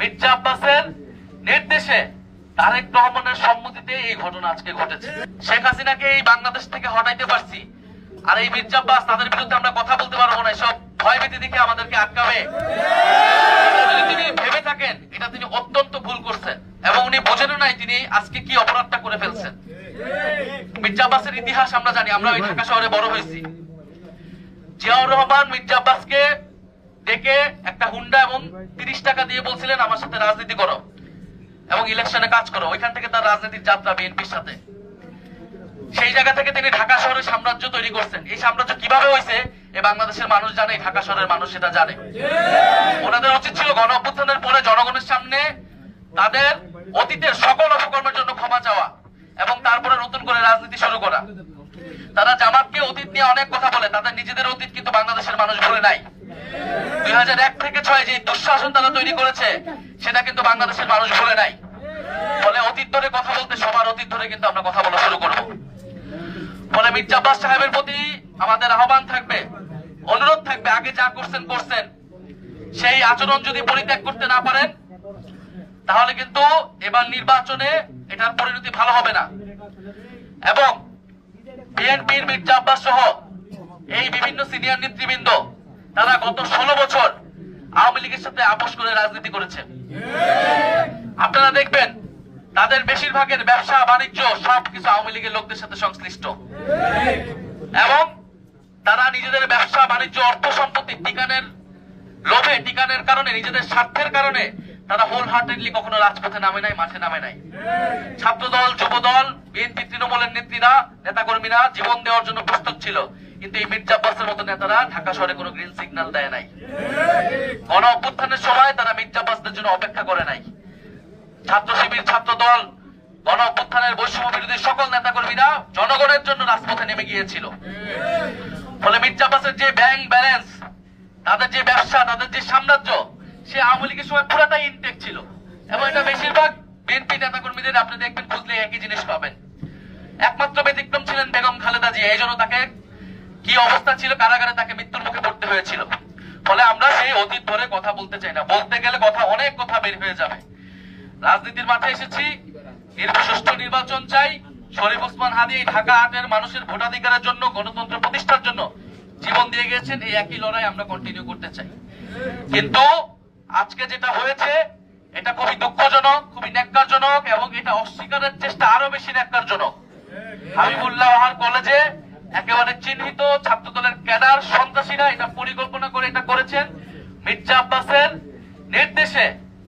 মির্জা আব্বাসের নির্দেশে তারেক রহমানের সম্মতিতে এই ঘটনা আজকে ঘটেছে। শেখ হাসিনাকে এই বাংলাদেশ থেকে হটাইতে পারছি, আর এই মির্জা আব্বাস তাদের বিরুদ্ধে আমরা কথা বলতে পারবো না, সব ভয়ভীতি দেখে আমাদেরকে আটকাবে। যদি তিনি ভেবে থাকেন এটা তিনি অত্যন্ত ভুল করছেন এবং উনি বোঝেনও নাই তিনি আজকে কি অপরাধটা করে ফেলছেন। মির্জা আব্বাসের ইতিহাস আমরা জানি, আমরা ওই ঢাকা শহরে বড় হয়েছি। জিয়াউর রহমান মির্জা আব্বাসকে ডেকে একটা হুন্ডা এবং 30 টাকা দিয়ে বলছিলেন আমার সাথে রাজনীতি করো এবং ইলেকশনে কাজ করো। ওইখান থেকে তার রাজনীতির যাত্রা বিএনপির সাথে। সেই জায়গা থেকে তিনি ঢাকা শহরে সাম্রাজ্য তৈরি করছেন। এই সাম্রাজ্য কিভাবে হয়েছে এই বাংলাদেশের মানুষ জানে, ঢাকা শহরের মানুষ সেটা জানে। ওনাদের উচিত ছিল গণ অভ্যুত্থানের পরে জনগণের সামনে তাদের অতীতের সকল অপকর্মের জন্য ক্ষমা চাওয়া এবং তারপরে নতুন করে রাজনীতি শুরু করা। তারা জামাতকে অতীত নিয়ে অনেক কথা বলে, তাদের নিজেদের অতীত কিন্তু বাংলাদেশের মানুষ ভুলে নাই। 2001 থেকে 6 যে দুঃশাসন তারা তৈরি করেছে সেটা কিন্তু বাংলাদেশের মানুষ ভুলে নাই। ফলে অতীত ধরে কথা বলতে সবার অতীত ধরে কিন্তু আমরা কথা বলা শুরু করব। ফলে মির্জা আব্বাস সাহেবের প্রতি আমাদের আহ্বান থাকবে, অনুরোধ থাকবে, আগে যা করছেন সেই আচরণ যদি পরিত্যাগ করতে না পারেন তাহলে কিন্তু এবার নির্বাচনে এটার পরিণতি ভালো হবে না। এবং বিএনপির মির্জা আব্বাস সহ এই বিভিন্ন সিনিয়র নেতৃবৃন্দ তারা গত 16 বছর আওয়ামী লীগের সাথে আপোষ করে রাজনীতি করেছে। আপনারা দেখবেন তাদের বেশিরভাগের ব্যবসা বাণিজ্য সবকিছু আওয়ামী লীগের লোকদের সাথে সংশ্লিষ্ট এবং তারা নিজেদের ব্যবসা বাণিজ্য অর্থ সম্পত্তি টিকানের লোভে, টিকানের কারণে, নিজেদের স্বার্থের কারণে তারা হোল হার্টেডলি কখনো রাজপথে নামে নাই, মাঠে নামে নাই। ছাত্রদল, যুবদল, বিএনপি, তৃণমূলের নেত্রীরা, নেতাকর্মীরা জীবন দেওয়ার জন্য প্রস্তুত ছিল, কিন্তু এই মির্জা আব্বাসের মতো নেতারা ঢাকা শহরে কোনো গ্রিন সিগন্যাল দেয় নাই। গণ অভ্যুত্থানের সময় তারা মির্জা আব্বাসদের জন্য অপেক্ষা করে নাই। ছাত্র শিবির, ছাত্রদল, গণ অভ্যুত্থানের বৈষম্য বিরোধী সকল নেতাকর্মীরা জনগণের জন্য রাজপথে নেমে গিয়েছিল। ফলে মির্জা আব্বাসের যে ব্যাংক ব্যালেন্স, তাদের যে ব্যবসা, তাদের যে সাম্রাজ্য, সে আওয়ামী লীগের সময় পুরাটাই ইনটেক ছিল এবং এটা বেশিরভাগ বিএনপি নেতাকর্মীদের আপনি দেখবেন খুঁজলে একই জিনিস পাবেন। একমাত্র ব্যতিক্রম ছিলেন বেগম খালেদা জিয়া, এই জন্য তাকে কি অবস্থা ছিল, কারাগারে তাকে মৃত্যুর মুখে পড়তে হয়েছিল। ফলে আমরা সেই অতীত ধরে কথা বলতে চাই না, বলতে গেলে অনেক কথা বের হয়ে যাবে। রাজনীতির মাঠে এসেছি, সুষ্ঠু নির্বাচন চাই। শরীফ ওসমান হাদী ঢাকা 8-এর মানুষের ভোটাধিকারের জন্য, গণতন্ত্র প্রতিষ্ঠার জন্য জীবন দিয়ে গেছেন। এই একই লড়াই আমরা কন্টিনিউ করতে চাই। কিন্তু আজকে যেটা হয়েছে এটা খুবই দুঃখজনক, খুবই ন্যাক্কারজনক এবং এটা অস্বীকারের চেষ্টা আরো বেশি ন্যাক্কারজনক। হাবিবুল্লাহ ওয়াহার কলেজে একেবারে চিহ্নিত ছাত্রদলের ক্যাডার সন্ত্রাসীরা এটা পরিকল্পনা করে এটা করেছেন। মির্জা আব্বাসের নির্দেশে